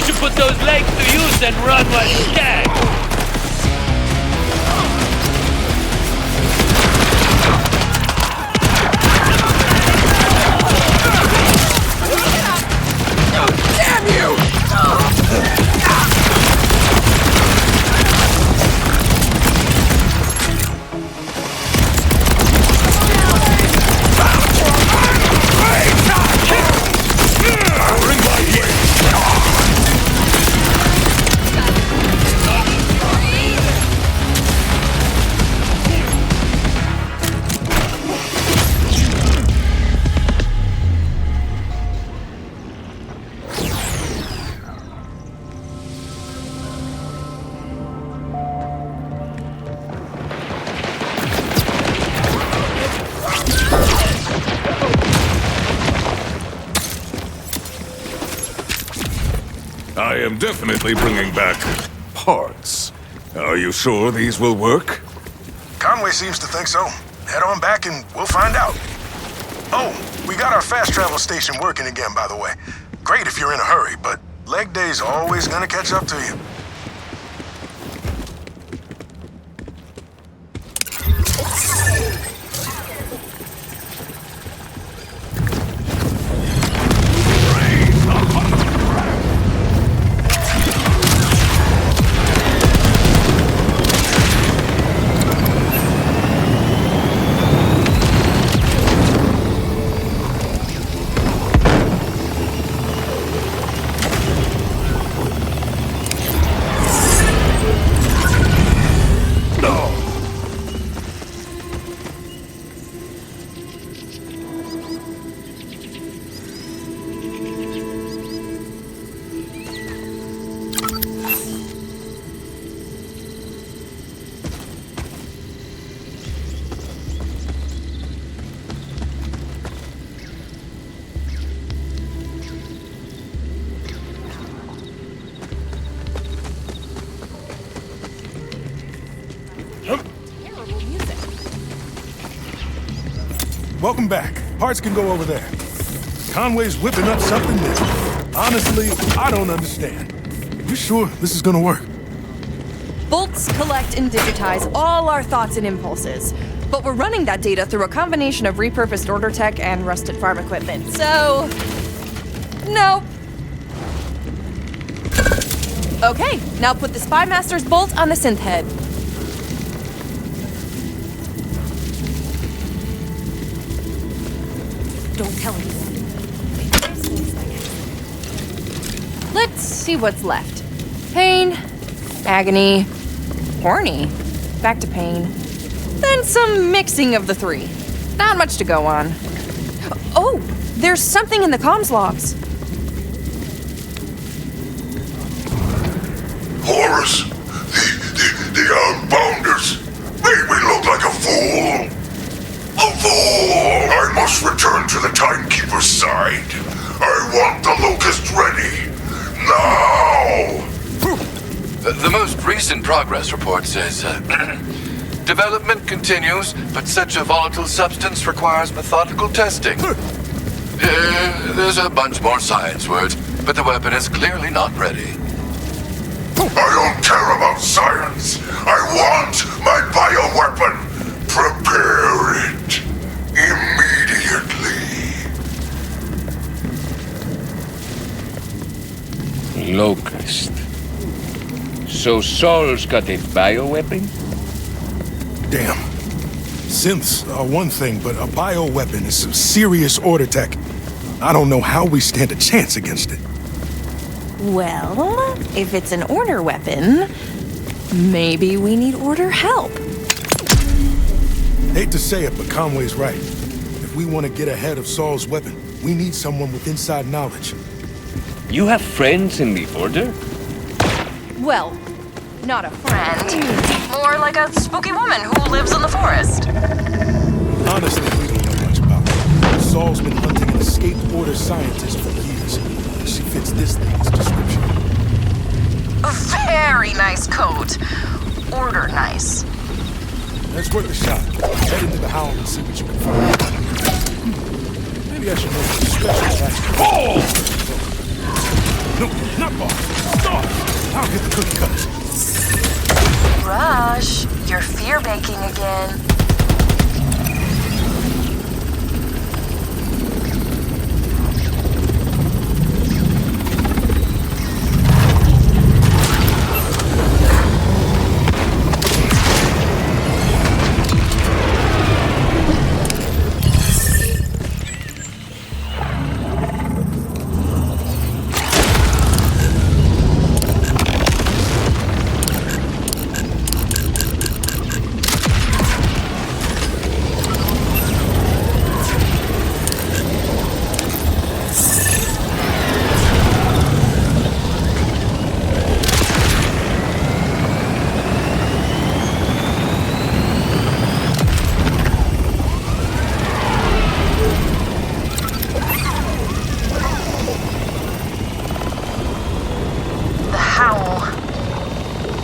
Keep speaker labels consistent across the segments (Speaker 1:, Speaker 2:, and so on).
Speaker 1: You should put those legs to use and run like you can.
Speaker 2: Damn you!
Speaker 3: I am definitely bringing back parts. Are you sure these will work?
Speaker 4: Conway seems to think so. Head on back and we'll find out. Oh, we got our fast travel station working again, by the way. Great if you're in a hurry, but leg day's always gonna catch up to you.
Speaker 5: Welcome back. Parts can go over there. Conway's whipping up something new. Honestly, I don't understand. You sure this is gonna work?
Speaker 6: Bolts collect and digitize all our thoughts and impulses. But we're running that data through a combination of repurposed order tech and rusted farm equipment, so... nope. Okay, now put the Spy Master's bolt on the synth head. Don't tell anyone. Let's see what's left. Pain, agony, horny, back to pain, then some mixing of the three. Not much to go on. Oh, there's something in the comms logs.
Speaker 7: Horus, the Outbounders made me look like a fool. A fool! I must return to the Timekeeper's side. I want the Locust ready. Now!
Speaker 8: The most recent progress report says, development continues, but such a volatile substance requires methodical testing. There's a bunch more science words, but the weapon is clearly not ready.
Speaker 7: I don't care about science. I want my bioweapon. Prepare it immediately.
Speaker 1: Locust. So Saul's got a bioweapon?
Speaker 5: Damn. Synths are one thing, but a bioweapon is some serious order tech. I don't know how we stand a chance against it.
Speaker 6: Well, if it's an order weapon, maybe we need order help.
Speaker 5: Hate to say it, but Conway's right. If we want to get ahead of Saul's weapon, we need someone with inside knowledge.
Speaker 1: You have friends in the Order?
Speaker 6: Well, not a friend. More like a spooky woman who lives in the forest.
Speaker 5: Honestly, we don't know much about her. Saul's been hunting an escaped Order scientist for years. She fits this thing's description.
Speaker 6: A very nice coat. Order nice.
Speaker 5: That's worth a shot. Head into the house and see what you can find. Maybe I should make a special action. Oh! No, not bar. Stop! I'll get the cookie cutters.
Speaker 6: Rush, you're fear baking again.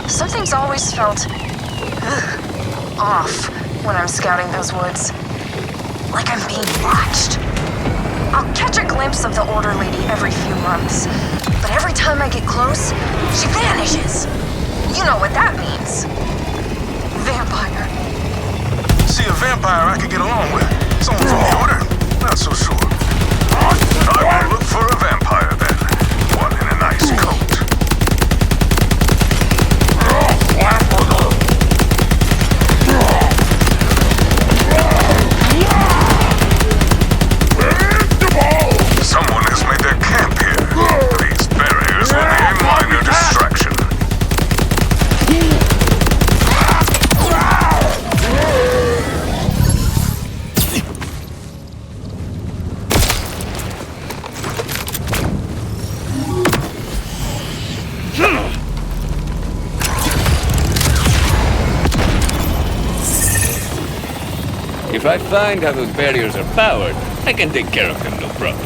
Speaker 9: Something's always felt off when I'm scouting those woods. Like I'm being watched. I'll catch a glimpse of the Order Lady every few months, but every time I get close, she vanishes. You know what that means. Vampire.
Speaker 4: See a vampire I could get along with. Someone from the Order? Not so sure. I will look for a vampire then. One in a nice coat.
Speaker 7: Someone has made their camp here. These barriers will be a minor distraction.
Speaker 1: If I find how those barriers are powered, I can take care of them, no problem.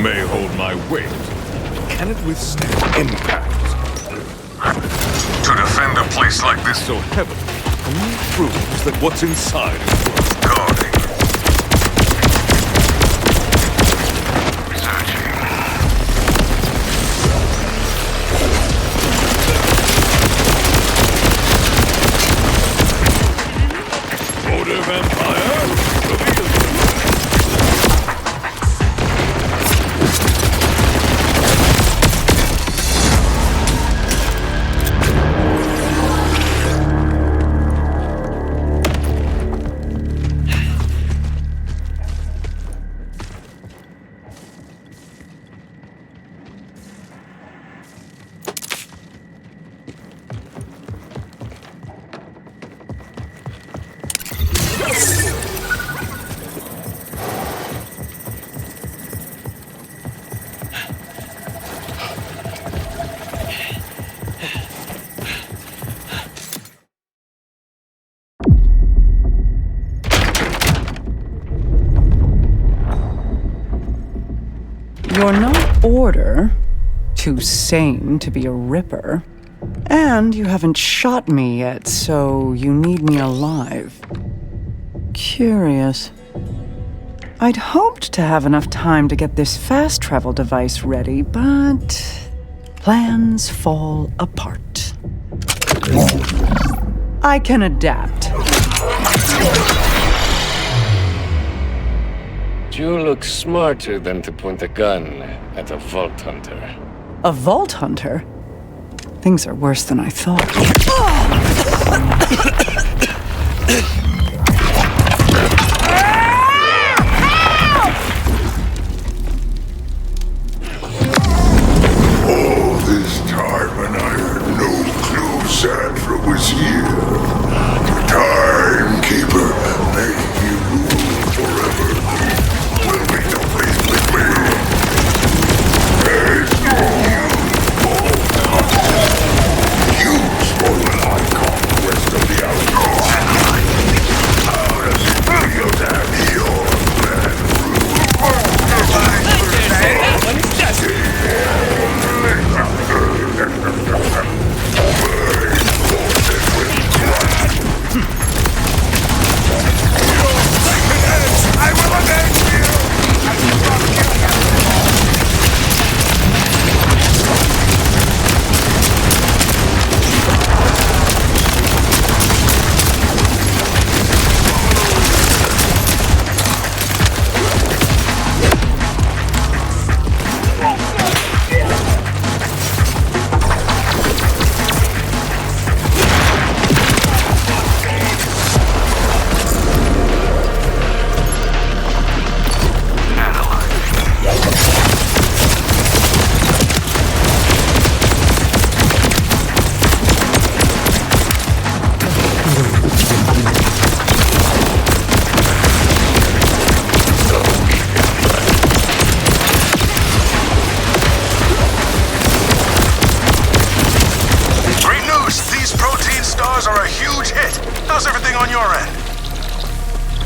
Speaker 3: May hold my weight. Can it withstand impact?
Speaker 7: To defend a place like this,
Speaker 3: So heavily only proves that what's inside is worth
Speaker 7: guarding. Searching.
Speaker 3: Order vampire, reveal.
Speaker 10: You're not Order, too sane to be a Ripper, and you haven't shot me yet, so you need me alive. Curious. I'd hoped to have enough time to get this fast travel device ready, but plans fall apart. I can adapt.
Speaker 1: You look smarter than to point a gun at a Vault Hunter.
Speaker 10: A Vault Hunter? Things are worse than I thought.
Speaker 7: All this time and I had no clue Sandra was here. The Timekeeper made me rule forever. Will be the place with me. And you spoil my conquest of the outlaws.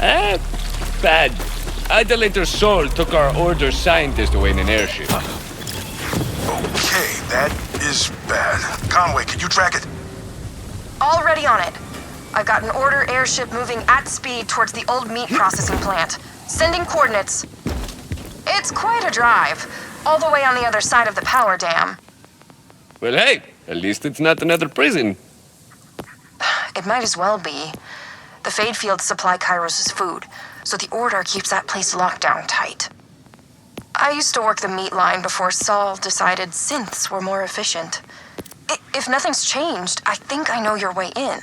Speaker 1: Bad. Idolator Sol took our order scientist away in an airship.
Speaker 4: Okay, that is bad. Conway, can you track it?
Speaker 9: Already on it. I've got an order airship moving at speed towards the old meat processing plant. Sending coordinates. It's quite a drive, all the way on the other side of the power dam.
Speaker 1: Well, hey, at least it's not another prison.
Speaker 9: It might as well be. The Fade Fields supply Kairos' food, so the Order keeps that place locked down tight. I used to work the meat line before Saul decided synths were more efficient. If nothing's changed, I think I know your way in.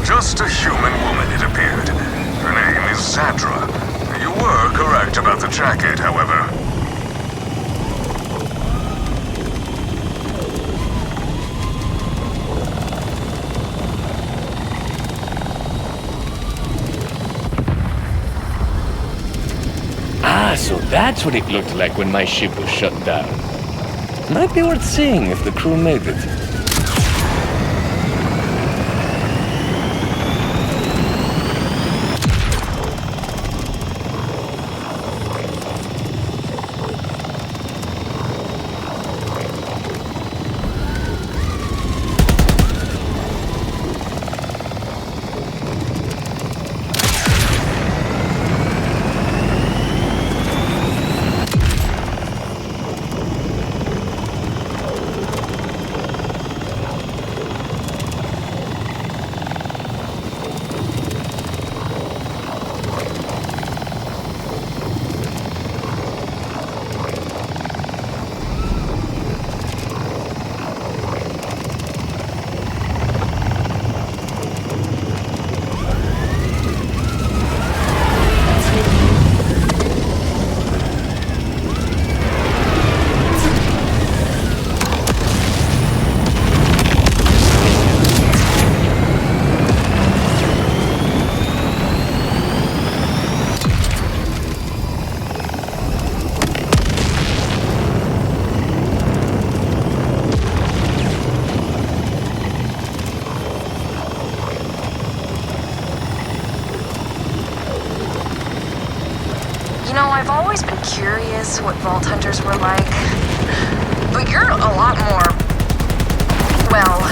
Speaker 7: Just a human woman, it appeared. Her name is Sandra. You were correct about the jacket, however.
Speaker 1: Ah, so that's what it looked like when my ship was shut down. Might be worth seeing if the crew made it.
Speaker 9: I've always been curious what Vault Hunters were like. But you're a lot more... well...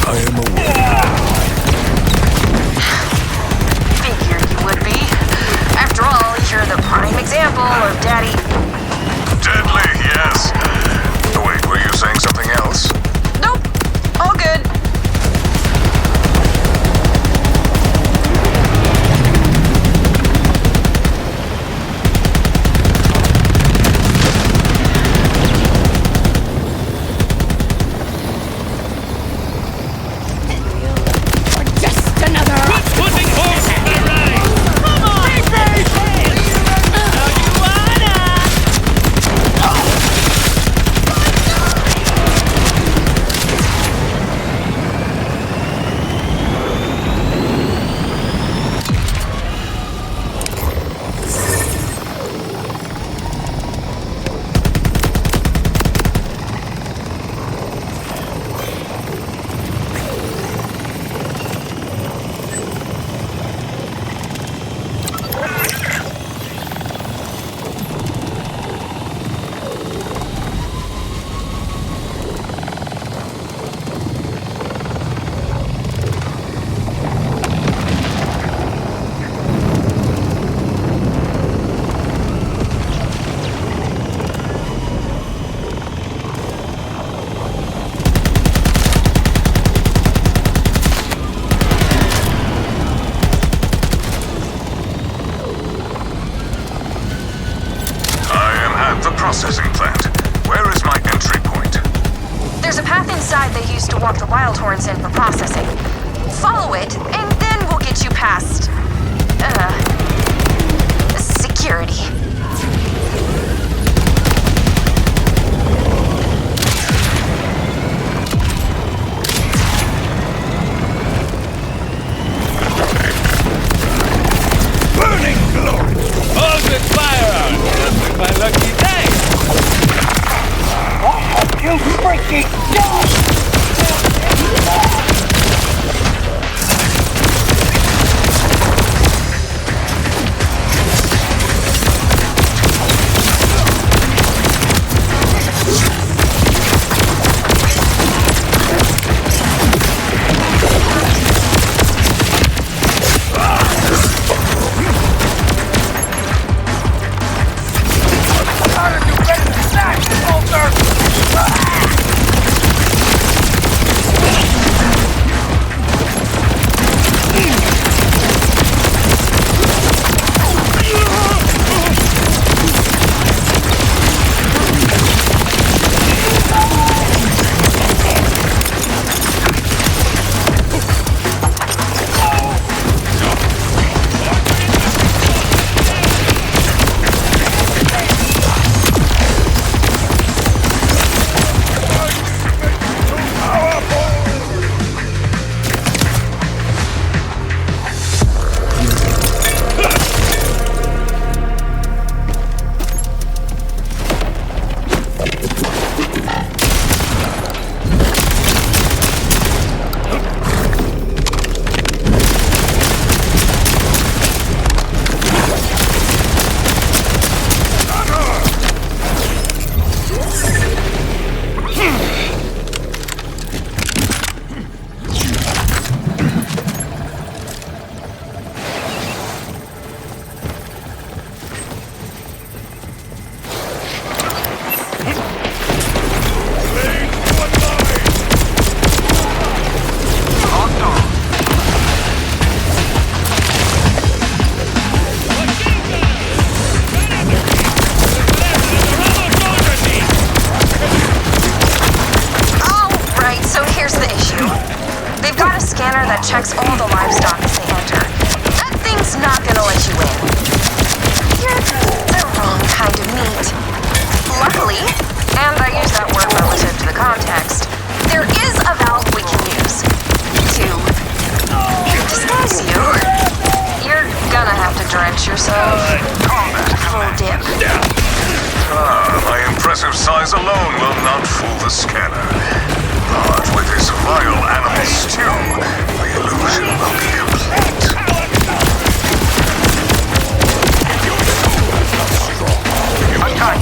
Speaker 5: I am aware.
Speaker 9: Figured you would be. After all, you're the prime example of Daddy...
Speaker 7: Deadly, yes. Wait, were you saying something else?
Speaker 9: Nope. All good.
Speaker 1: Putting horse in the right! Come on! Now you wanna!
Speaker 4: at the processing plant. Where is my entry point?
Speaker 9: There's a path inside they used to walk the wild horns in for processing. Follow it, and then we'll get you past... security.
Speaker 1: Burning glory! Hold the firearm! Just my lucky day!
Speaker 2: You freaking dog!
Speaker 9: Checks all the livestock as they enter. That thing's not gonna let you in. You're the wrong kind of meat. Luckily, and I use that word relative to the context, there is a valve we can use to disguise you. You're gonna have to drench yourself. Full dip.
Speaker 4: My impressive size alone will not fool the scanner. But with this vile animal stew, the illusion will be complete. Attack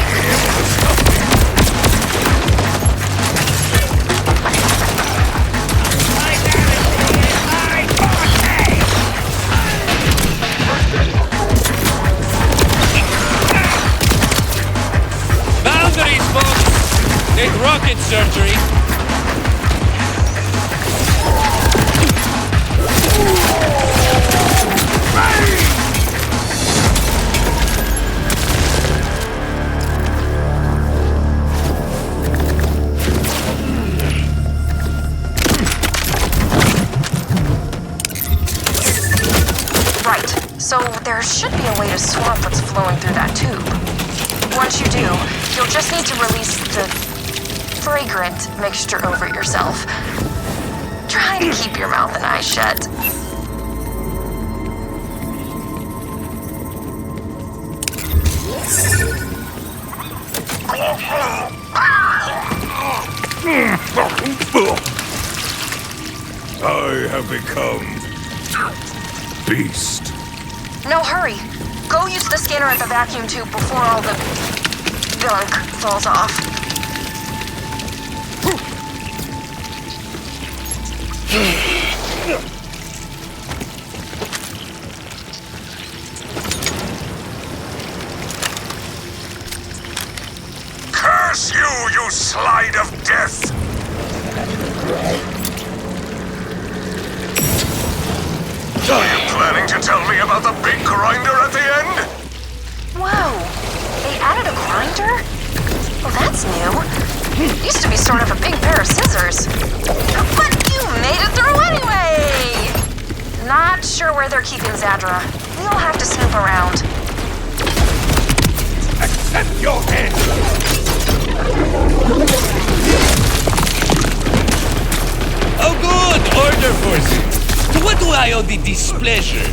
Speaker 1: Boundaries, folks! Take rocket surgery!
Speaker 9: Right, so there should be a way to swap what's flowing through that tube. Once you do, you'll just need to release the fragrant mixture over yourself. Try to keep your mouth and eyes shut.
Speaker 3: I have become beast.
Speaker 9: No, hurry. Go use the scanner at the vacuum tube before all the gunk falls off.
Speaker 4: Curse you, you slide of death! Are you planning to tell me about the big grinder at the end?
Speaker 9: Whoa! They added a grinder? grinder? Well, that's new. Used to be sort of a big pair of scissors. But you made it through anyway! Not sure where they're keeping Zadra. We'll have to snoop around.
Speaker 3: Accept your end!
Speaker 1: Oh, good! Order forces! To what do I owe the displeasure?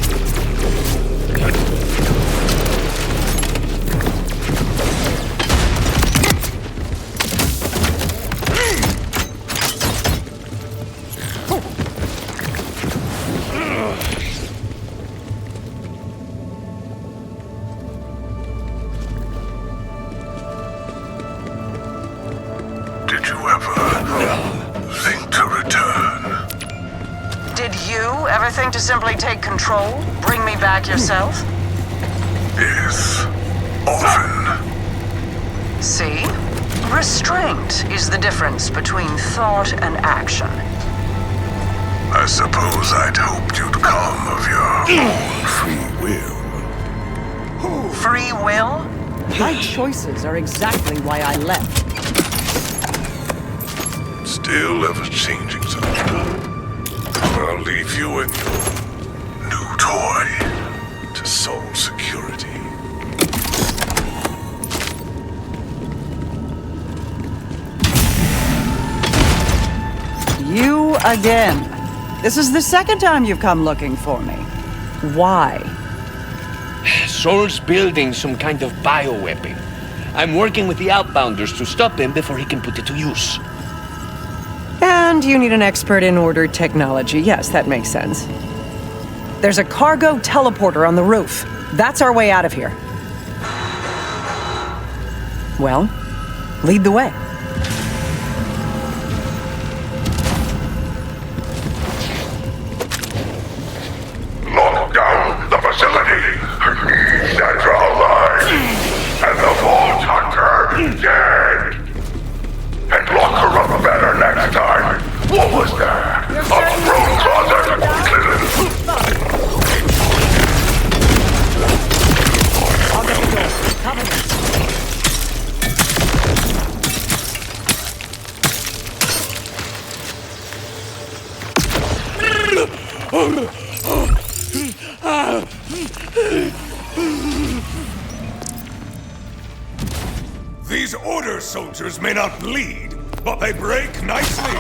Speaker 7: Did you ever think to return?
Speaker 2: Did you ever think to simply take control? Bring me back yourself?
Speaker 7: Yes, often.
Speaker 2: See? Restraint is the difference between thought and action.
Speaker 7: I suppose I'd hoped you'd come of your own free will.
Speaker 2: Free will?
Speaker 10: My choices are exactly why I left.
Speaker 7: Still ever changing something. I'll leave you and your new toy to Soul Security.
Speaker 10: You again. This is the second time you've come looking for me. Why?
Speaker 1: Soul's building some kind of bioweapon. I'm working with the Outbounders to stop him before he can put it to use.
Speaker 10: And you need an expert in ordered technology. Yes, that makes sense. There's a cargo teleporter on the roof. That's our way out of here. Well, lead the way.
Speaker 7: Lock down the facility! Sandra alive! And the Vault Hunter dead! And lock her up better next time! What was that? A broom closet?
Speaker 10: I'll get the door. Cover me.
Speaker 3: These order soldiers may not bleed, but they break nicely.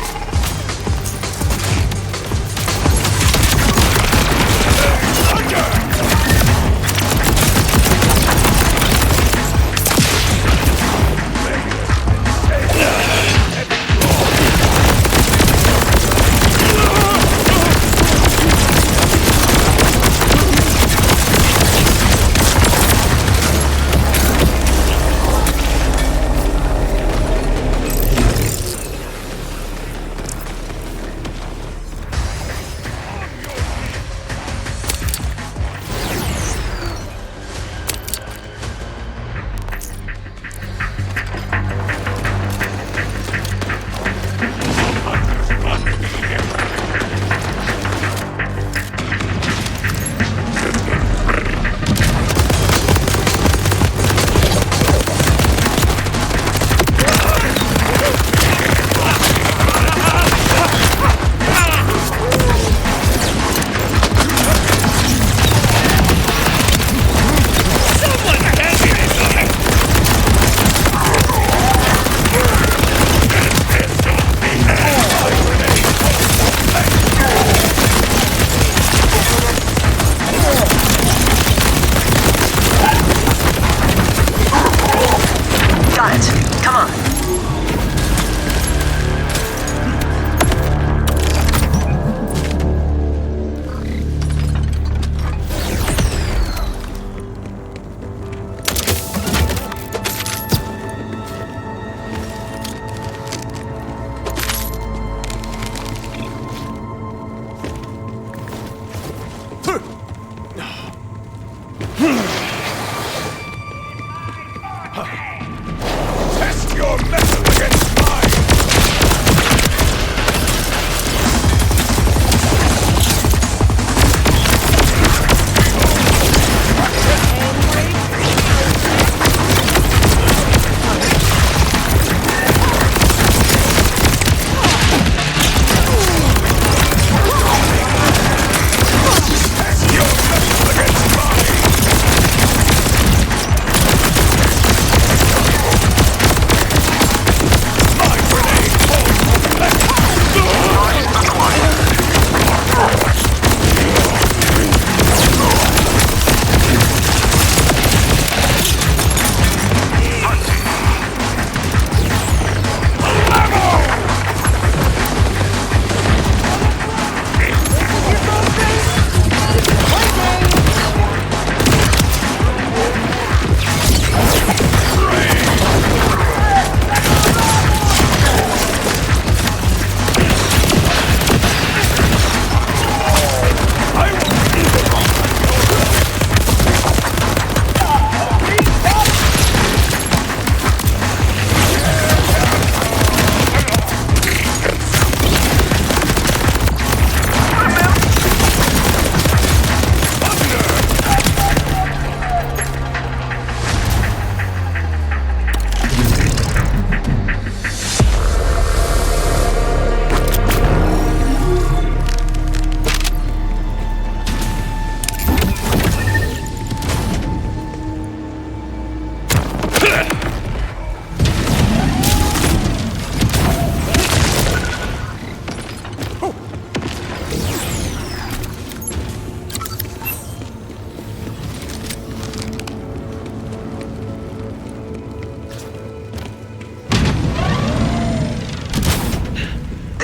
Speaker 3: Test your metal against mine!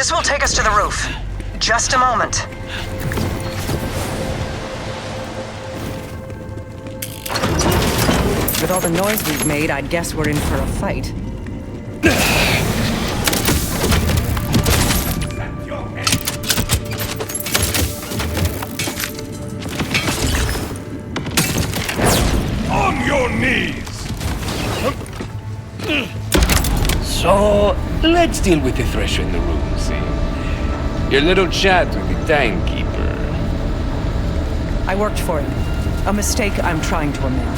Speaker 2: This will take us to the roof. Just a moment.
Speaker 10: With all the noise we've made, I'd guess we're in for a fight.
Speaker 3: On your knees!
Speaker 1: So, let's deal with the thresher in the room, see? Your little chat with the timekeeper.
Speaker 10: I worked for him. A mistake I'm trying to amend.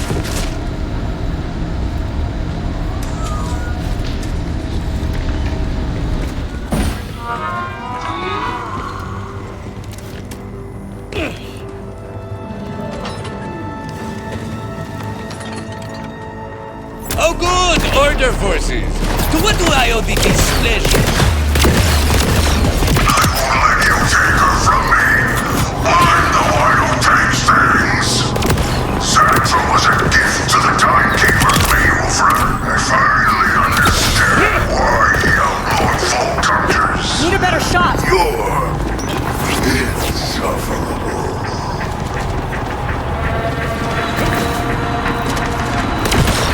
Speaker 1: Oh good, order forces! To what do I owe the displeasure?
Speaker 7: I won't let you take her from me. I'm the one who takes things. Sandra was a gift to the timekeeper, Maneuver. I finally understand why he outlawed folk hunters.
Speaker 10: Need a better shot!
Speaker 7: You're insufferable.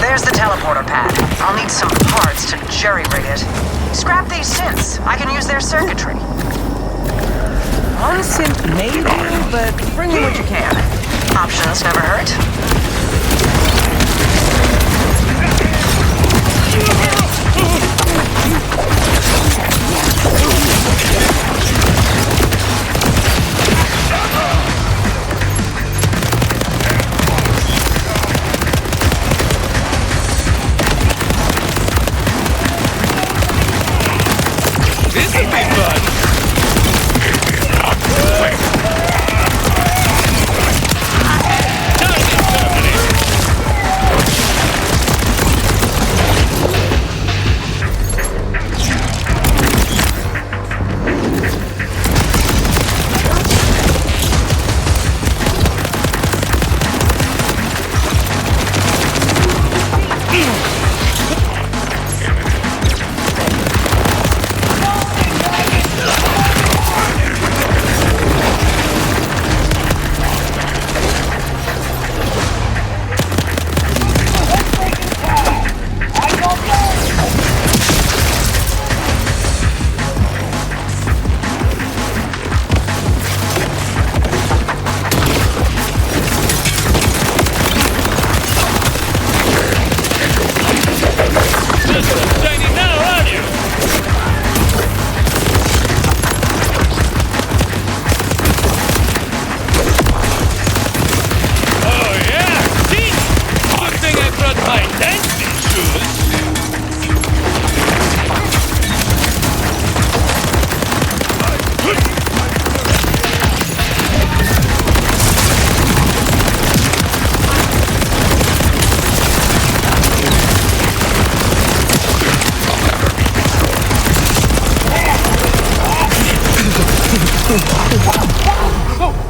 Speaker 2: There's the teleporter pad. I'll need some parts to jerry-rig it. Scrap these synths. I can use their circuitry. One synth maybe, but bring me what you can. Options never hurt.
Speaker 1: This'll be fun!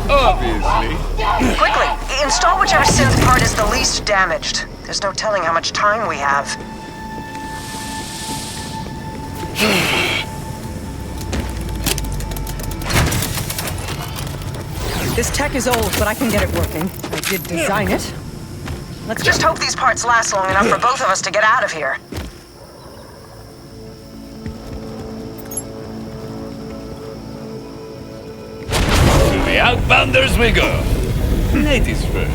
Speaker 1: Obviously.
Speaker 2: Quickly, install whichever synth part is the least damaged. There's no telling how much time we have.
Speaker 10: This tech is old, but I can get it working. I did design it. Let's
Speaker 2: Just hope these parts last long enough for both of us to get out of here.
Speaker 1: To the Outbounders we go. Ladies first.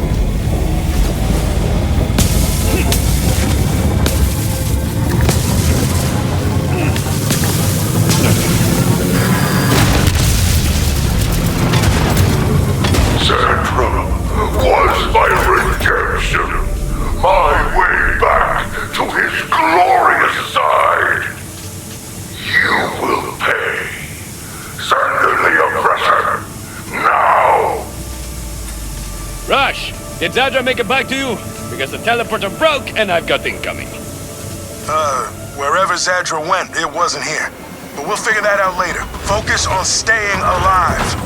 Speaker 7: Sandra was my redemption. My way back to his glorious side. You will pay. Sandra the oppressor. Now!
Speaker 1: Rush! Did Zadra make it back to you? Because the teleporter broke and I've got incoming.
Speaker 4: Wherever Zadra went, it wasn't here. But we'll figure that out later. Focus on staying alive.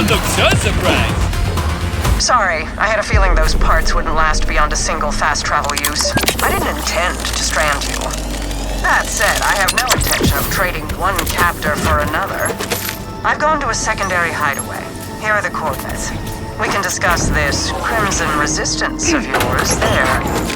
Speaker 1: look so surprised.
Speaker 2: Sorry, I had a feeling those parts wouldn't last beyond a single fast travel use. I didn't intend to strand you. That said, I have no intention of trading one captor for another. I've gone to a secondary hideaway. Here are the coordinates. We can discuss this Crimson Resistance of yours there.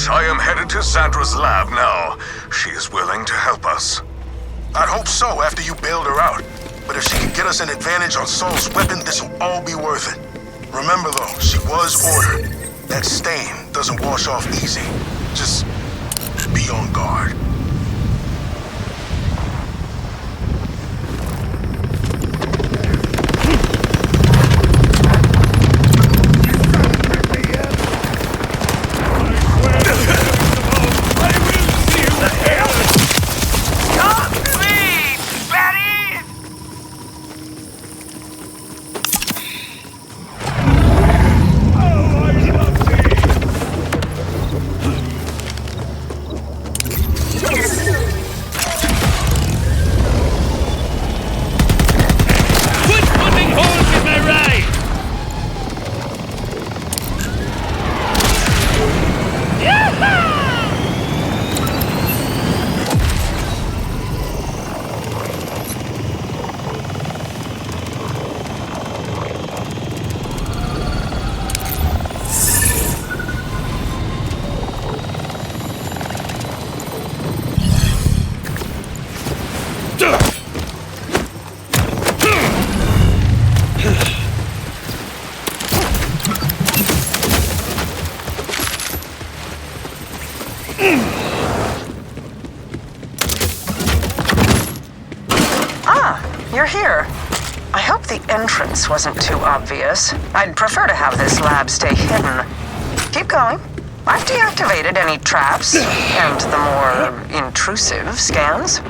Speaker 3: I am headed to Sandra's lab now. She is willing to help us.
Speaker 4: I'd hope so after you bailed her out. But if she can get us an advantage on Saul's weapon, this'll all be worth it. Remember though, she was ordered. That stain doesn't wash off easy. Just be on guard.
Speaker 2: You're here. I hope the entrance wasn't too obvious. I'd prefer to have this lab stay hidden. Keep going. I've deactivated any traps and the more intrusive scans.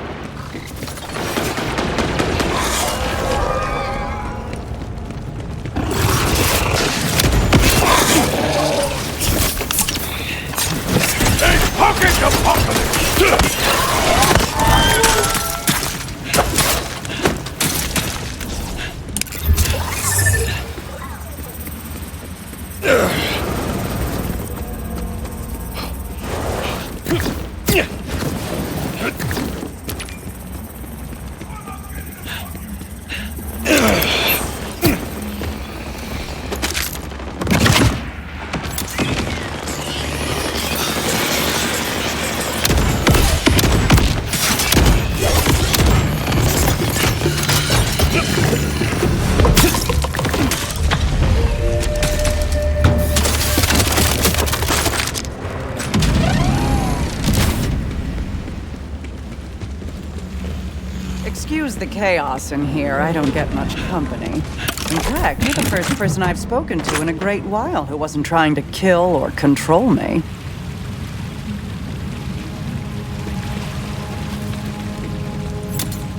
Speaker 10: Excuse the chaos in here. I don't get much company. In fact, you're the first person I've spoken to in a great while who wasn't trying to kill or control me.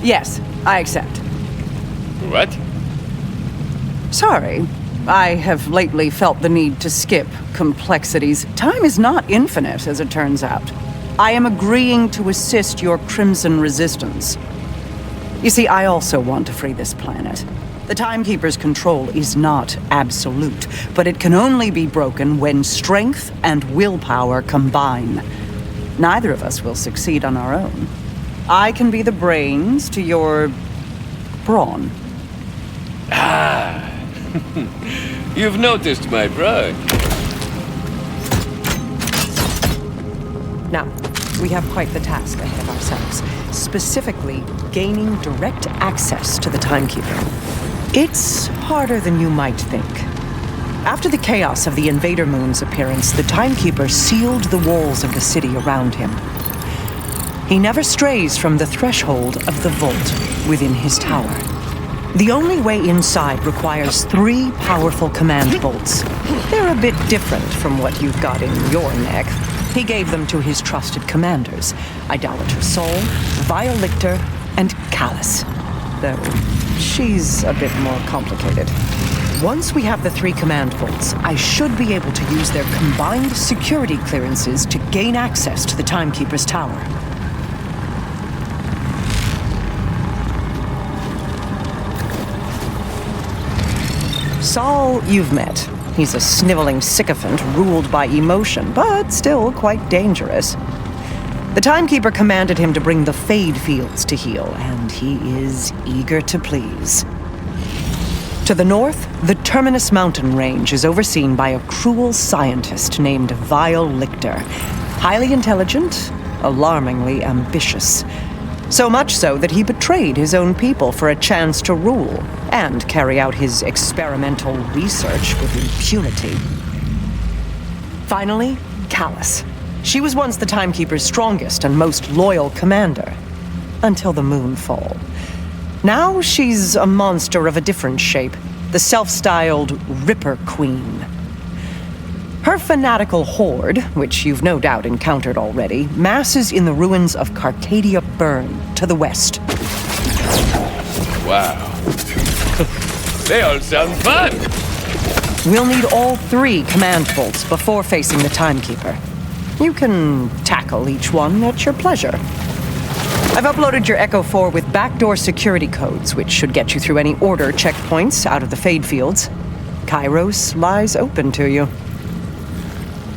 Speaker 10: Yes, I accept.
Speaker 1: What?
Speaker 10: Sorry. I have lately felt the need to skip complexities. Time is not infinite, as it turns out. I am agreeing to assist your Crimson Resistance. You see, I also want to free this planet. The Timekeeper's control is not absolute, but it can only be broken when strength and willpower combine. Neither of us will succeed on our own. I can be the brains to your brawn.
Speaker 1: Ah, you've noticed my brawn.
Speaker 10: Now, we have quite the task ahead of ourselves. Specifically, gaining direct access to the Timekeeper. It's harder than you might think. After the chaos of the Invader Moon's appearance, the Timekeeper sealed the walls of the city around him. He never strays from the threshold of the vault within his tower. The only way inside requires 3 powerful command bolts. They're a bit different from what you've got in your neck. He gave them to his trusted commanders, Idolater Sol, Vile Lictor, and Callus. Though she's a bit more complicated. Once we have the 3 command bolts, I should be able to use their combined security clearances to gain access to the Timekeeper's tower. Sol, you've met. He's a sniveling sycophant ruled by emotion, but still quite dangerous. The Timekeeper commanded him to bring the Fade Fields to heal, and he is eager to please. To the north, the Terminus mountain range is overseen by a cruel scientist named Vile Lictor. Highly intelligent, alarmingly ambitious. So much so that he betrayed his own people for a chance to rule and carry out his experimental research with impunity. Finally, Callus. She was once the Timekeeper's strongest and most loyal commander, until the Moonfall. Now she's a monster of a different shape, the self-styled Ripper Queen. Her fanatical horde, which you've no doubt encountered already, masses in the ruins of Carcadia Burn to the west.
Speaker 1: Wow. They all sound fun!
Speaker 10: We'll need all 3 command bolts before facing the Timekeeper. You can tackle each one at your pleasure. I've uploaded your Echo 4 with backdoor security codes, which should get you through any order checkpoints out of the Fade Fields. Kairos lies open to you.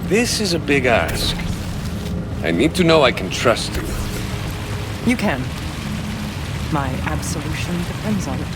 Speaker 1: This is a big ask. I need to know I can trust you.
Speaker 10: You can. My absolution depends on it.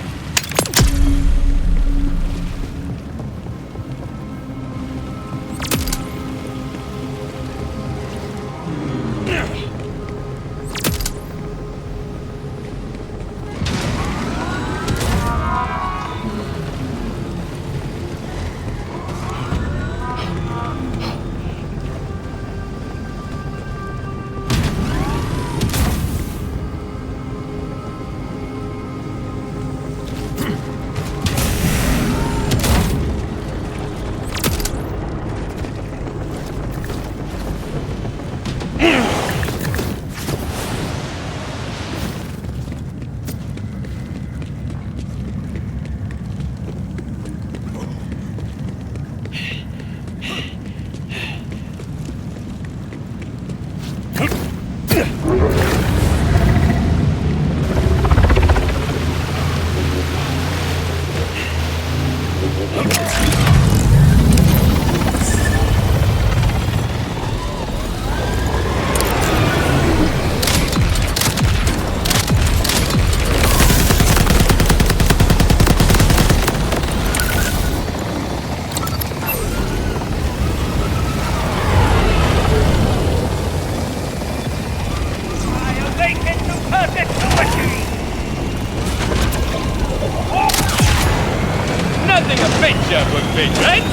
Speaker 1: Nothing a picture would be, right?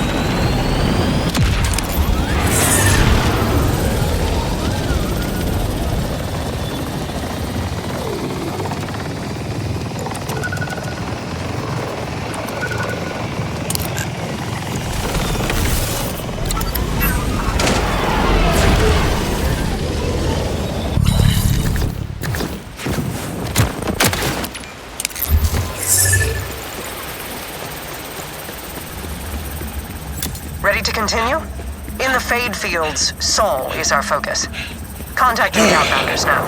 Speaker 2: Ready to continue? In the Fade Fields, Sol is our focus. Contacting the Outbounders now.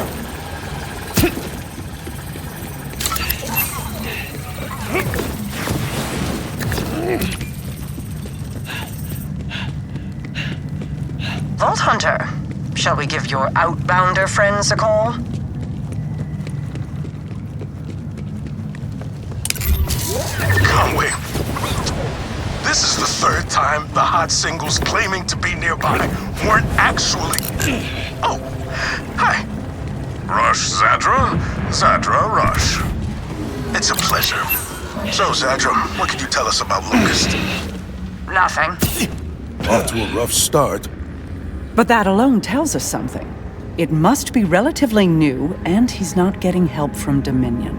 Speaker 2: Vault Hunter, shall we give your Outbounder friends a call?
Speaker 4: Conway, this is the 3rd time the hot singles claiming to be nearby weren't actually... Oh, hi.
Speaker 3: Rush, Zadra? Zadra, Rush.
Speaker 4: It's a pleasure. So, Zadra, what can you tell us about Locust?
Speaker 2: Nothing.
Speaker 5: Off to a rough start.
Speaker 10: But that alone tells us something. It must be relatively new, and he's not getting help from Dominion.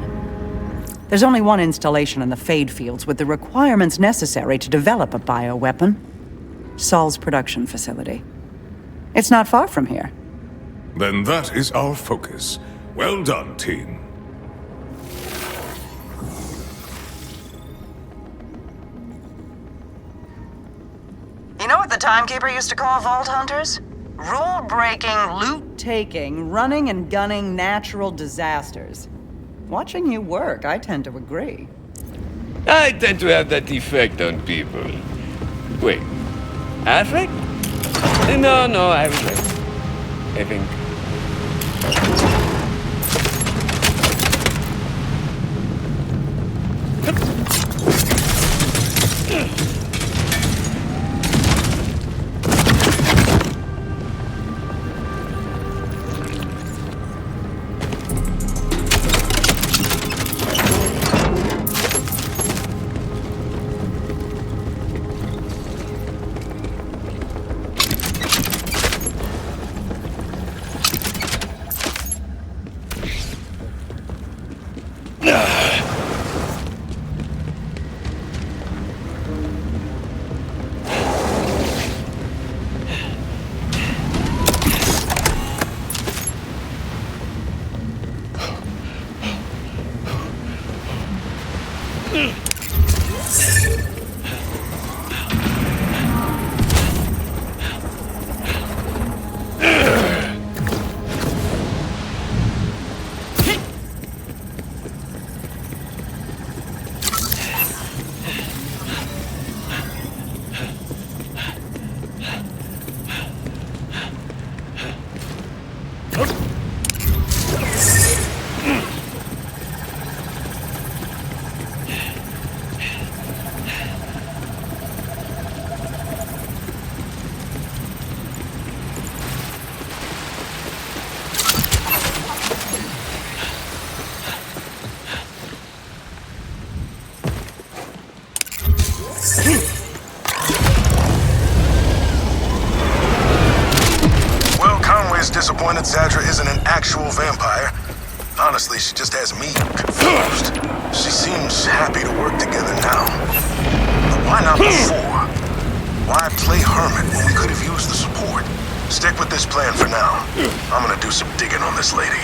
Speaker 10: There's only one installation in the Fade Fields with the requirements necessary to develop a bioweapon. Saul's production facility. It's not far from here.
Speaker 3: Then that is our focus. Well done, team.
Speaker 2: You know what the timekeeper used to call vault hunters? Rule-breaking,
Speaker 10: Loot-taking, running and gunning natural disasters. Watching you work, I tend to agree.
Speaker 1: I tend to have that effect on people. Wait, affect? No, I was right. I think.
Speaker 4: Disappointed Zadra isn't an actual vampire. Honestly, she just has me confused. She seems happy to work together now. But why not before? Why play hermit when we could have used the support? Stick with this plan for now. I'm gonna do some digging on this lady.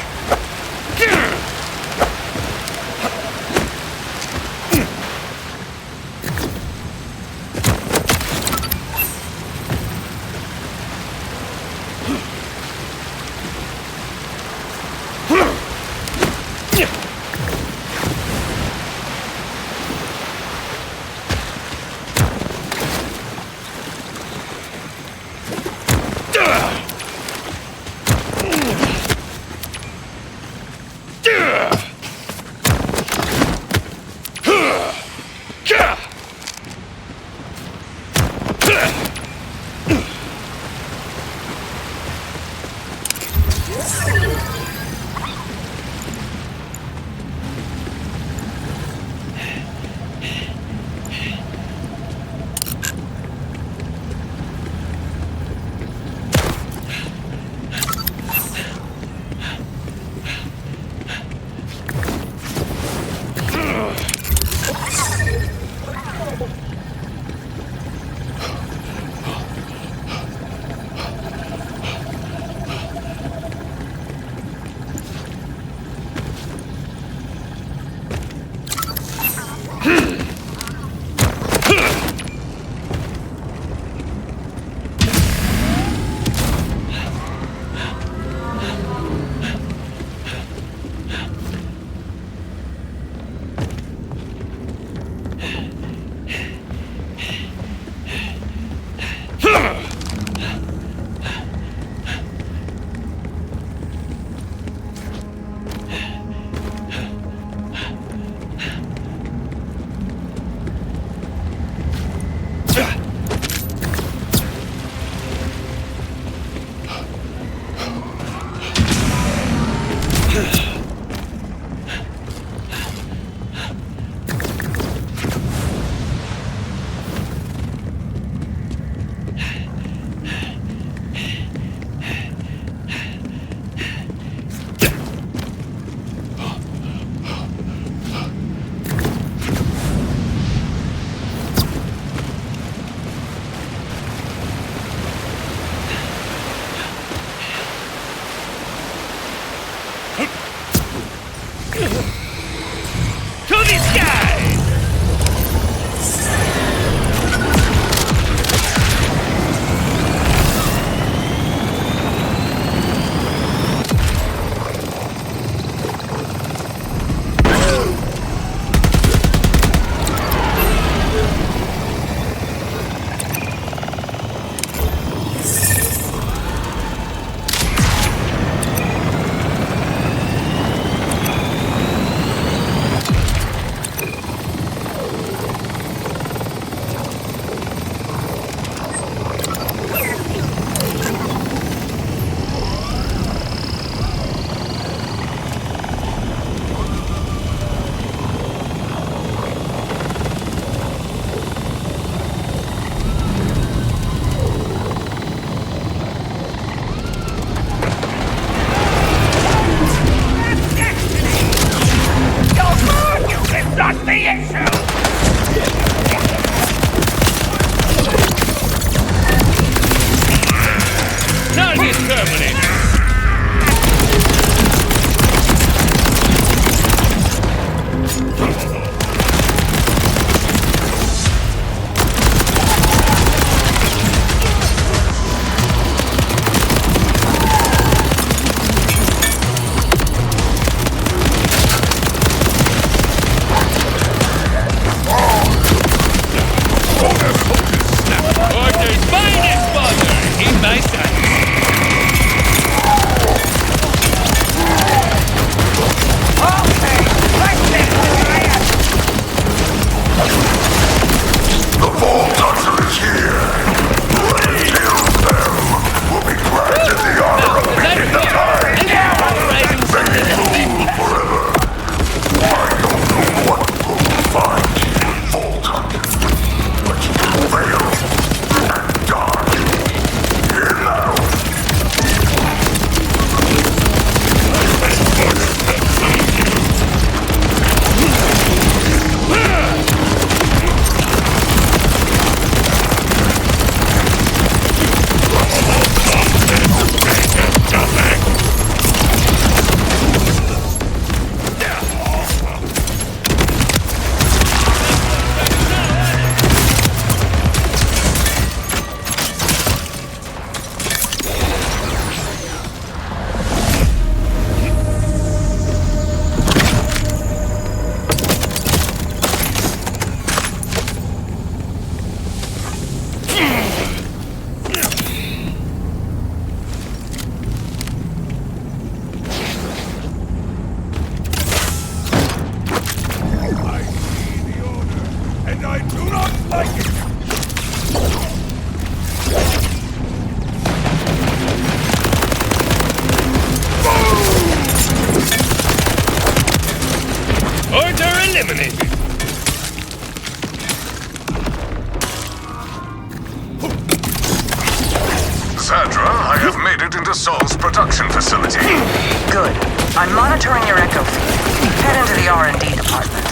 Speaker 1: Terminator! Order's finest, father! In my sight!
Speaker 7: The Vault Hunter is here. Kill them. We'll be granted the honor of beating the time. They will rule forever. I don't know what we'll find in Vault Hunter, but you will fail and die. Here now.
Speaker 3: And I do not like it!
Speaker 1: Order eliminated!
Speaker 3: Zadra, I have made it into Saul's production facility.
Speaker 2: Good. I'm monitoring your echo feed. Head into the R&D department.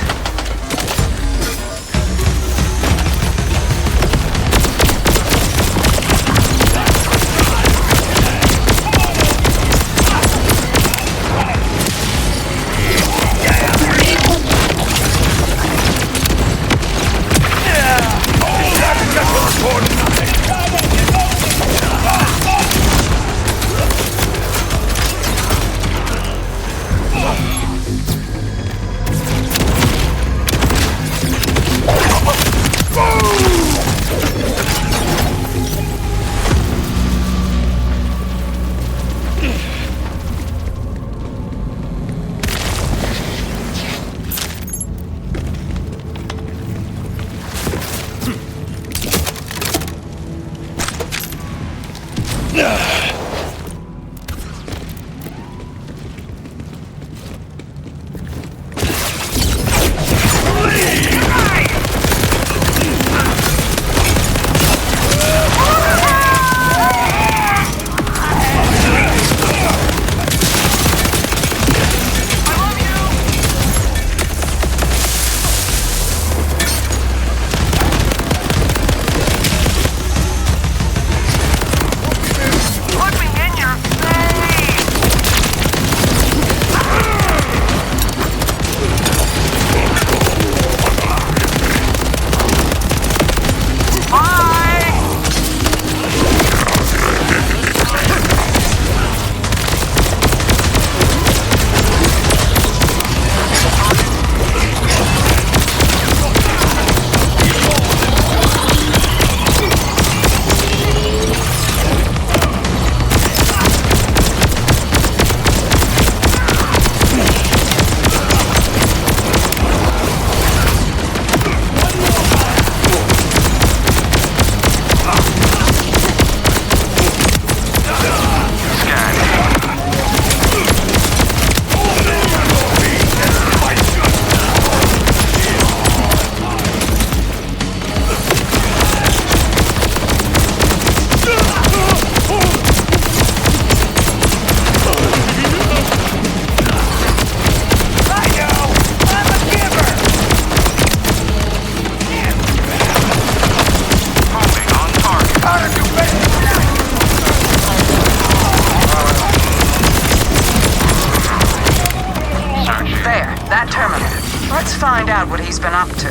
Speaker 2: find out what he's been up to.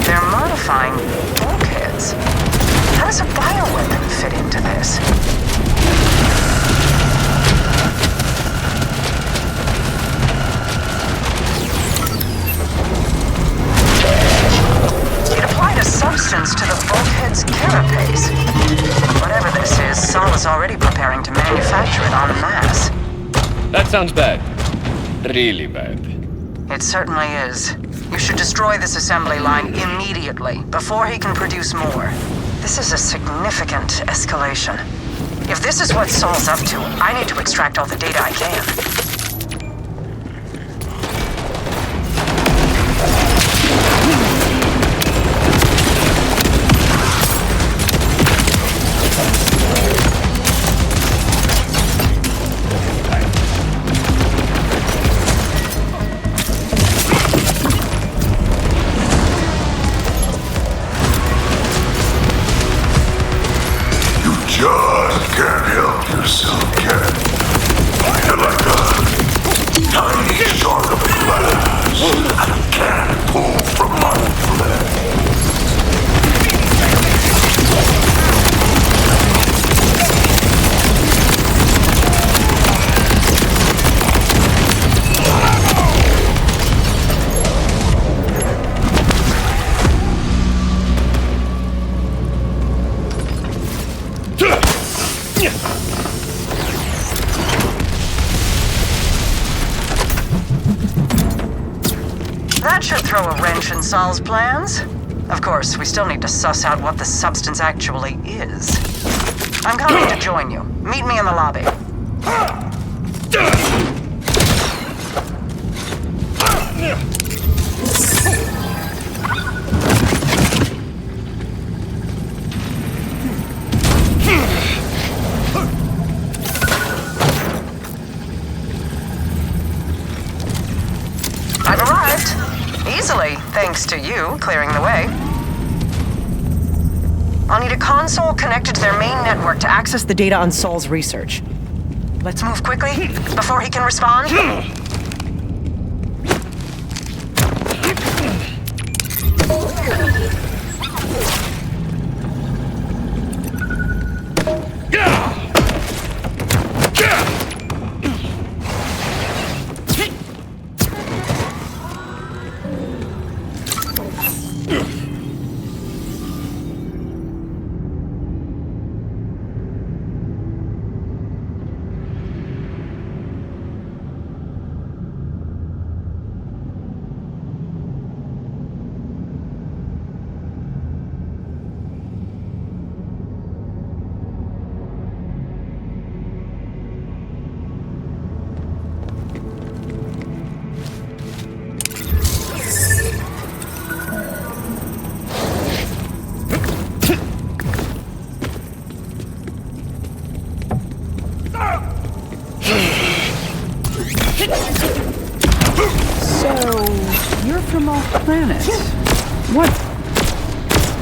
Speaker 2: They're modifying bulkheads. How does a bioweapon fit into this? It applied a substance to the bulkhead's carapace. Whatever this is, Saul is already preparing to manufacture it en masse.
Speaker 1: That sounds bad. Really bad.
Speaker 2: It certainly is. You should destroy this assembly line immediately, before he can produce more. This is a significant escalation. If this is what Saul's up to, I need to extract all the data I can.
Speaker 7: Just can't help yourself, cat. You're like a tiny shard of glass I can't pull from my flesh.
Speaker 2: That should throw a wrench in Saul's plans. Of course, we still need to suss out what the substance actually is. I'm coming to join you. Meet me in the lobby. I've arrived. Easily, thanks to you clearing the way. I'll need a console connected to their main network to access the data on Saul's research. Let's move quickly before he can respond.
Speaker 10: You're from off planet.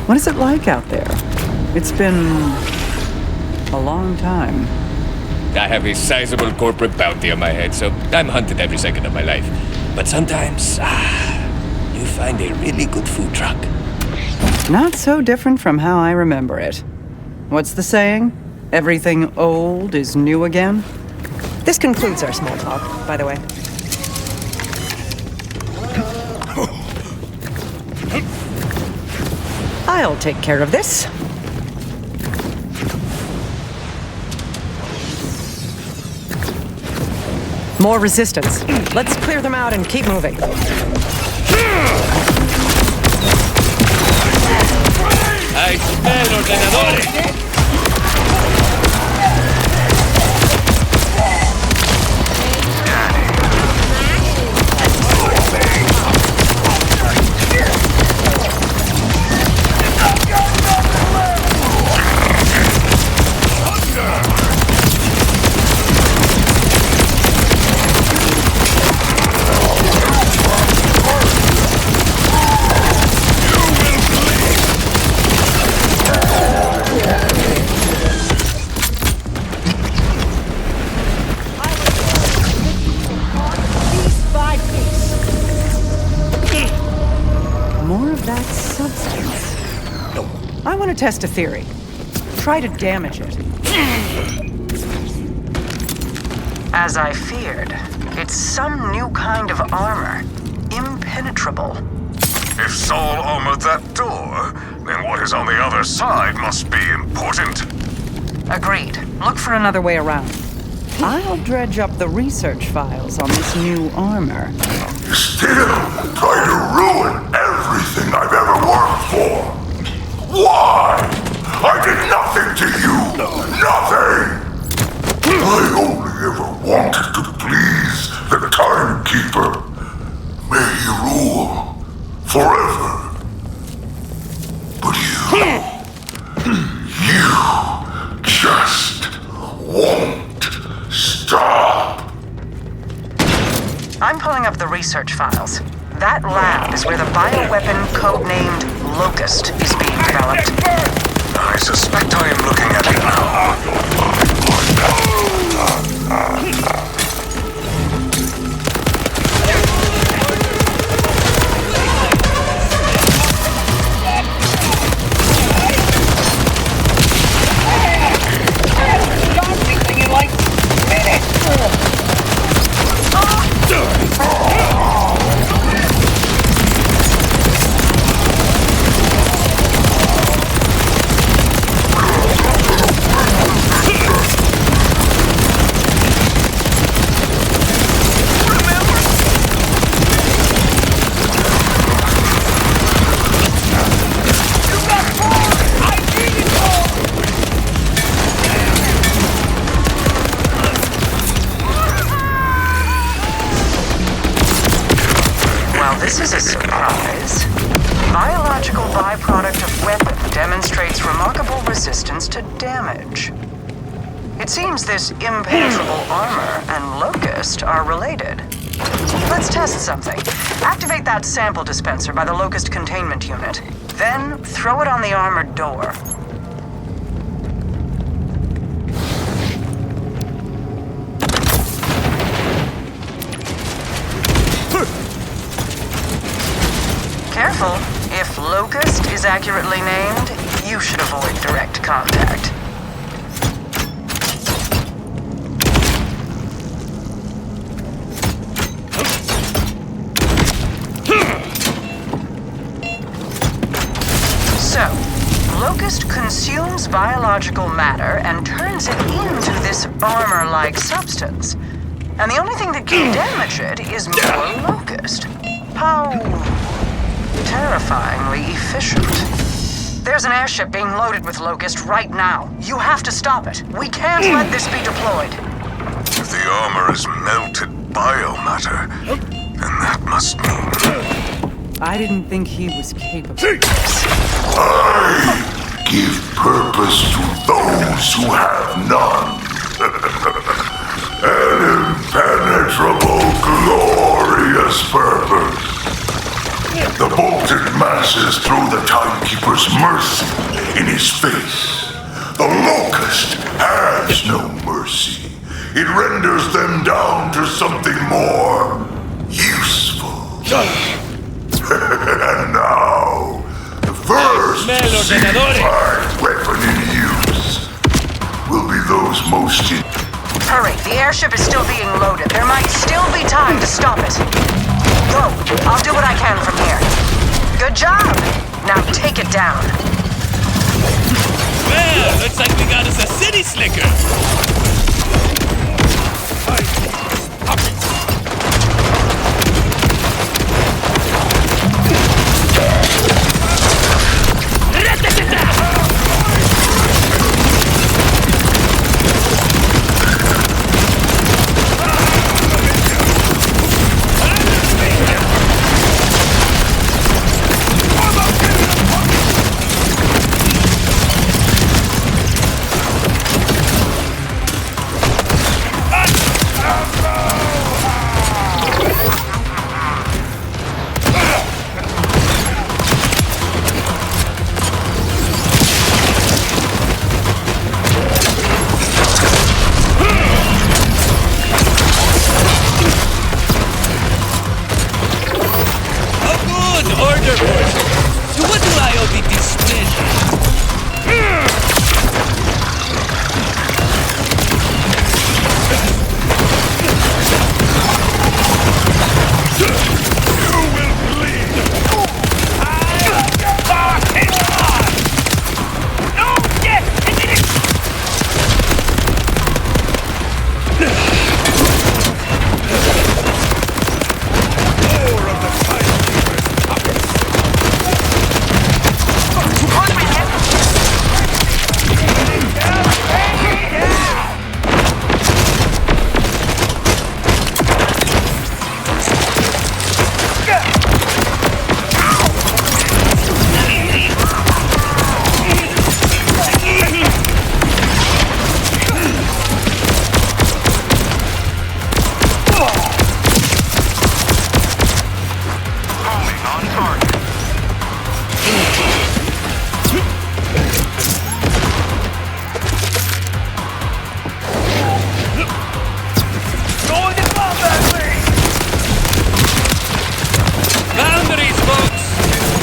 Speaker 10: What is it like out there? It's been a long time.
Speaker 1: I have a sizable corporate bounty on my head, so I'm hunted every second of my life. But sometimes, you find a really good food truck.
Speaker 10: Not so different from how I remember it. What's the saying? Everything old is new again?
Speaker 2: This concludes our small talk, by the way. I'll take care of this. More resistance. Let's clear them out and keep moving.
Speaker 1: ¡Ay, espera, ordenadores!
Speaker 10: substance. I want to test a theory. Try to damage it.
Speaker 2: As I feared, it's some new kind of armor. Impenetrable.
Speaker 3: If Saul armored that door, then what is on the other side must be important.
Speaker 2: Agreed.
Speaker 10: Look for another way around. I'll dredge up the research files on this new armor.
Speaker 7: You still try to ruin everything I've ever worked for. Why? I did nothing to you. Nothing. I only ever wanted to please the Timekeeper. May he rule forever. But you just won't stop.
Speaker 2: I'm pulling up the research files. That lab is where the bioweapon codenamed Locust is being developed.
Speaker 3: I suspect I am looking at it now.
Speaker 2: This is a surprise. Biological byproduct of weapon demonstrates remarkable resistance to damage. It seems this impenetrable armor and Locust are related. Let's test something. Activate that sample dispenser by the Locust containment unit. Then throw it on the armored door. Careful. If Locust is accurately named, you should avoid direct contact. So, Locust consumes biological matter and turns it into this armor-like substance. And the only thing that can damage it is more Locust. How terrifyingly efficient. There's an airship being loaded with Locust right now. You have to stop it. We can't let this be deployed.
Speaker 3: If the armor is melted biomatter, then that must mean...
Speaker 10: I didn't think he was capable.
Speaker 7: I give purpose to those who have none. An impenetrable, glorious purpose. The bolted masses throw the Timekeeper's mercy in his face. The Locust has no mercy. It renders them down to something more useful. And now, the first C5 weapon in use will be those most in...
Speaker 2: Hurry, the airship is still being loaded. There might still be time to stop it. Go, I'll do what I can from here. Good job. Now take it down.
Speaker 1: Well, looks like we got us a city slicker.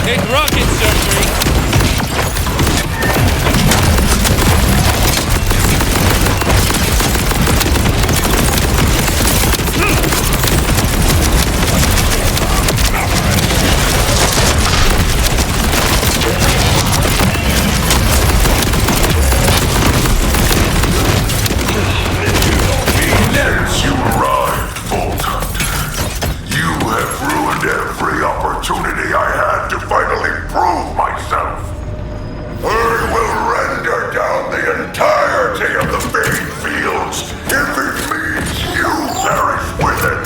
Speaker 1: Take rocket surgery.
Speaker 7: Since you arrived, Vault Hunter, you have ruined every opportunity I had to finally prove myself. I will render down the entirety of the main fields if it means you perish with it.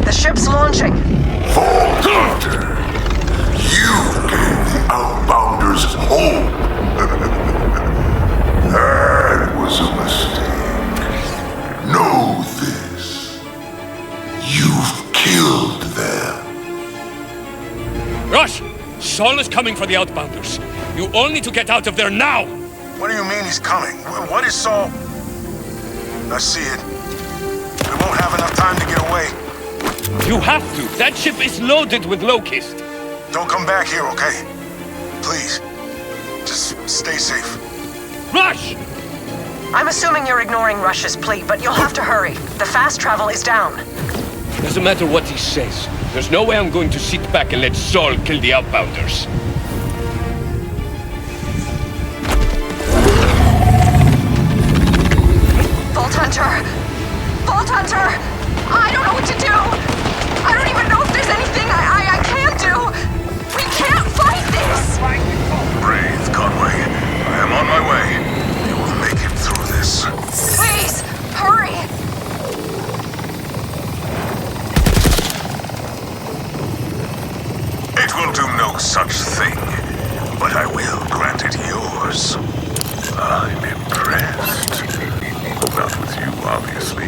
Speaker 2: The ship's launching.
Speaker 7: Vault Hunter, you gave the Outbounders hope. That was a mistake. Know this. You've killed them.
Speaker 1: Rush! Saul is coming for the Outbounders. You all need to get out of there now!
Speaker 4: What do you mean he's coming? What is Saul? I see it. We won't have enough time to get away.
Speaker 1: You have to! That ship is loaded with locusts!
Speaker 4: Don't come back here, okay? Please. Just stay safe.
Speaker 1: Rush!
Speaker 2: I'm assuming you're ignoring Rush's plea, but you'll have to hurry. The fast travel is down.
Speaker 1: Doesn't matter what he says. There's no way I'm going to sit back and let Saul kill the Outbounders.
Speaker 2: Vault Hunter! Vault Hunter! I don't know what to do! I don't even know if there's anything I can do! We can't fight this!
Speaker 4: Breathe, Conway. I am on my way. You will make it through this.
Speaker 2: Please, hurry!
Speaker 4: It will do no such thing, but I will grant it yours. I'm impressed. Not with you, obviously.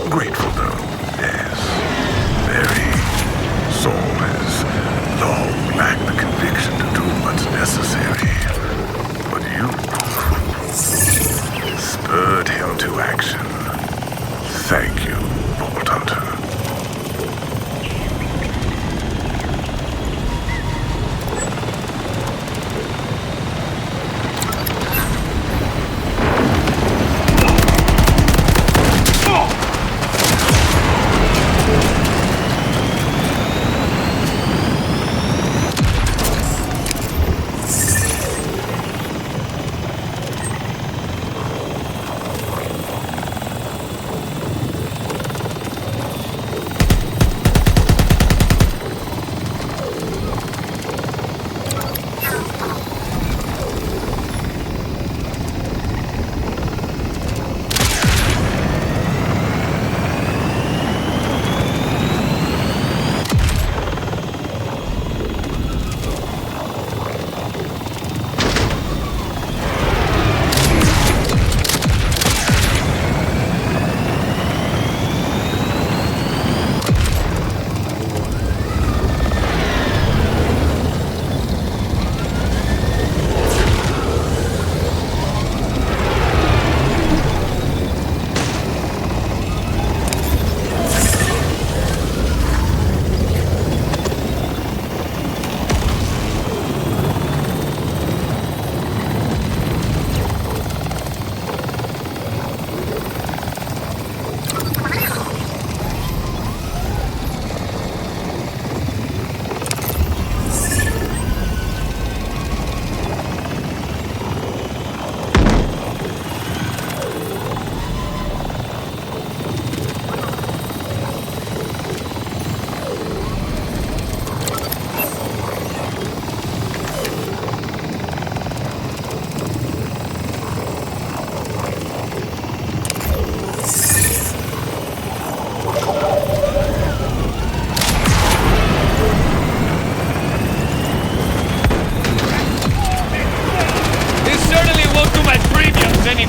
Speaker 4: Grateful, though, yes. Very. Saul has long lacked the conviction to do what's necessary. But you spurred him to action. Thank you, Vault Hunter.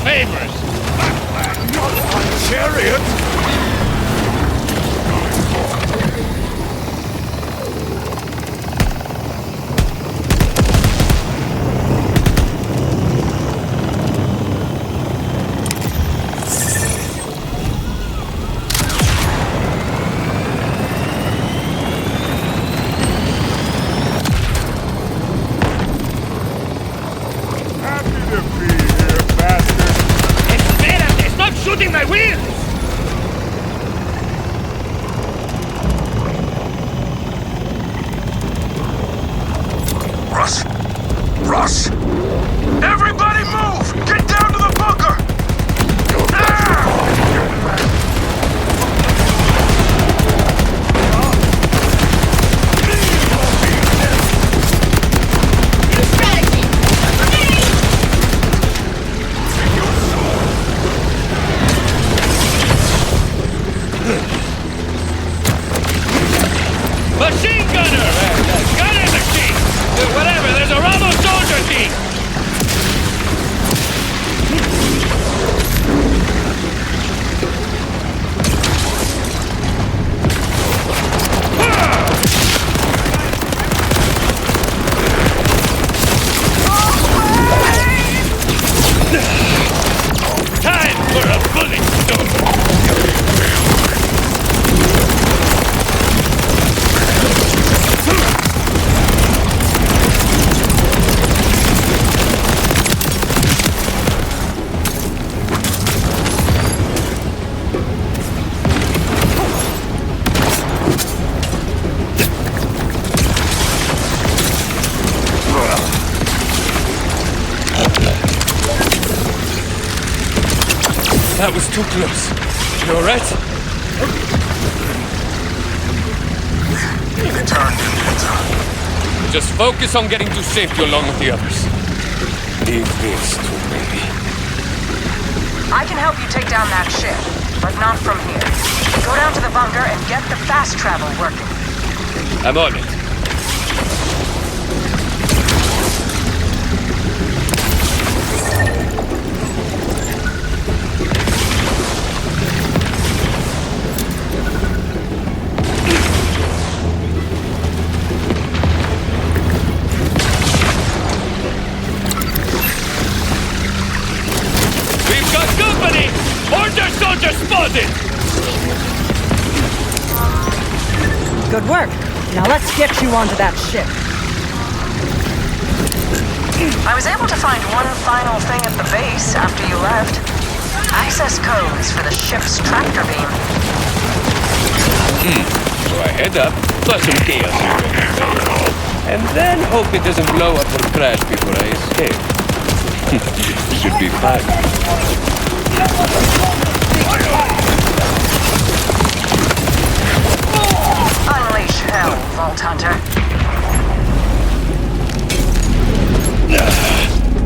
Speaker 1: favors.
Speaker 3: Chariot?
Speaker 1: Espérate, stop shooting my wheels!
Speaker 4: Russ! Russ! Everybody move! Get down to the bunker!
Speaker 1: Machine gunner! Gunner machine! Whatever, there's a Ramo soldier team! Time for a bullet storm! That was too close. You alright?
Speaker 4: They turned in.
Speaker 1: Just focus on getting to safety along with the others. Leave this to me.
Speaker 2: I can help you take down that ship, but not from here. Go down to the bunker and get the fast travel working.
Speaker 1: I'm on it. We've got company! Order soldier spotted!
Speaker 10: Good work. Now let's get you onto that ship.
Speaker 2: I was able to find one final thing at the base after you left. Access codes for the ship's tractor beam.
Speaker 1: So I head up, plus some chaos here. And then hope it doesn't blow up or crash before I escape. Should be fine.
Speaker 2: Unleash hell, Vault Hunter.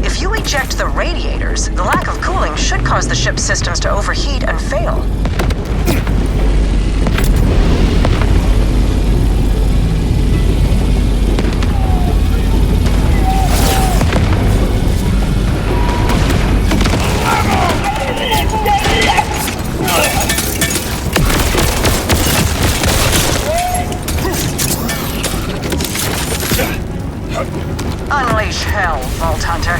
Speaker 2: If you eject the radiators, the lack of cooling should cause the ship's systems to overheat and fail. Unleash hell, Vault Hunter.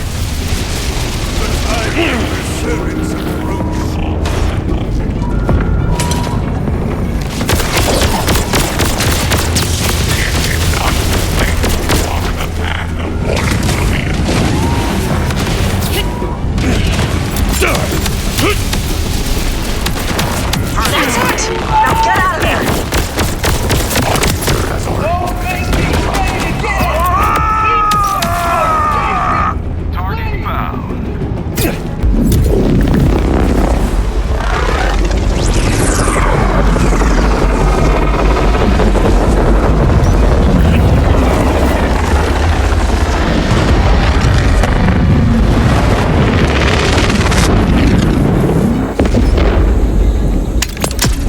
Speaker 2: That's it! Now get out of there!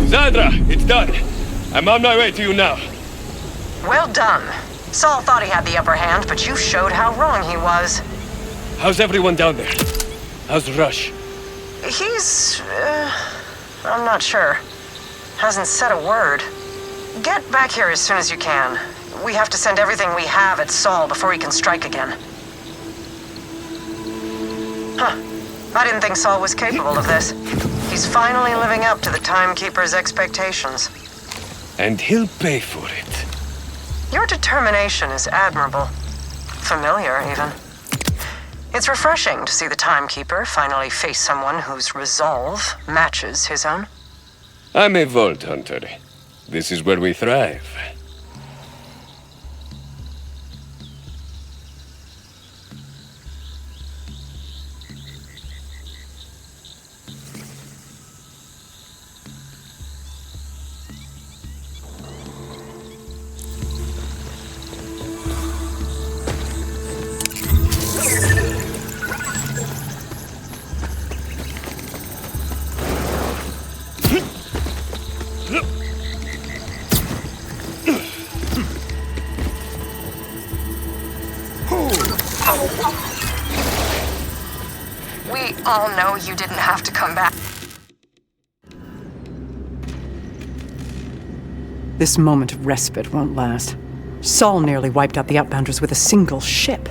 Speaker 1: Sandra, it's done. I'm on my way to you now.
Speaker 2: Well done. Saul thought he had the upper hand, but you showed how wrong he was.
Speaker 1: How's everyone down there? How's Rush?
Speaker 2: He's... I'm not sure. Hasn't said a word. Get back here as soon as you can. We have to send everything we have at Saul before he can strike again. Huh. I didn't think Saul was capable of this. He's finally living up to the Timekeeper's expectations.
Speaker 1: And he'll pay for it.
Speaker 2: Your determination is admirable. Familiar, even. It's refreshing to see the Timekeeper finally face someone whose resolve matches his own.
Speaker 1: I'm a Vault Hunter. This is where we thrive.
Speaker 9: We all know you didn't have to come back.
Speaker 10: This moment of respite won't last. Saul nearly wiped out the Outbounders with a single ship.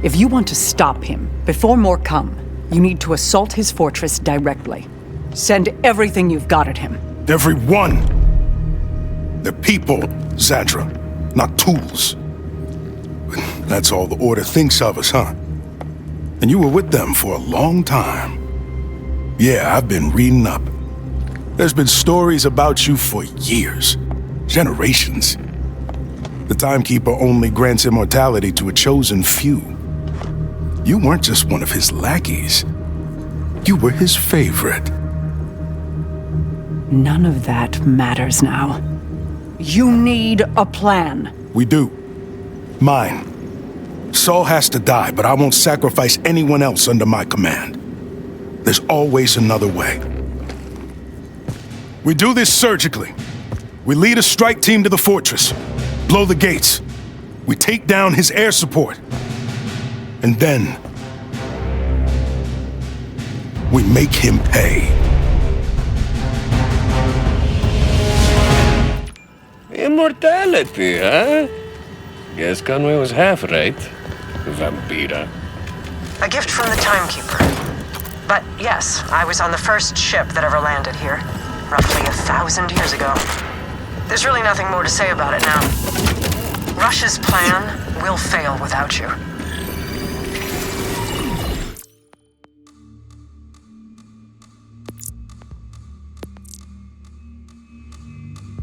Speaker 10: If you want to stop him before more come, you need to assault his fortress directly. Send everything you've got at him.
Speaker 5: Everyone! They're people, Zadra, not tools. That's all the Order thinks of us, huh? And you were with them for a long time. Yeah, I've been reading up. There's been stories about you for years. Generations. The Timekeeper only grants immortality to a chosen few. You weren't just one of his lackeys. You were his favorite.
Speaker 10: None of that matters now. You need a plan.
Speaker 5: We do. Mine. Saul has to die, but I won't sacrifice anyone else under my command. There's always another way. We do this surgically. We lead a strike team to the fortress, blow the gates. We take down his air support. And then we make him pay.
Speaker 1: Immortality, huh? Guess Conway was half right. Vampira.
Speaker 2: A gift from the Timekeeper. But yes, I was on the first ship that ever landed here, roughly 1,000 years ago. There's really nothing more to say about it now. Rush's plan will fail without you.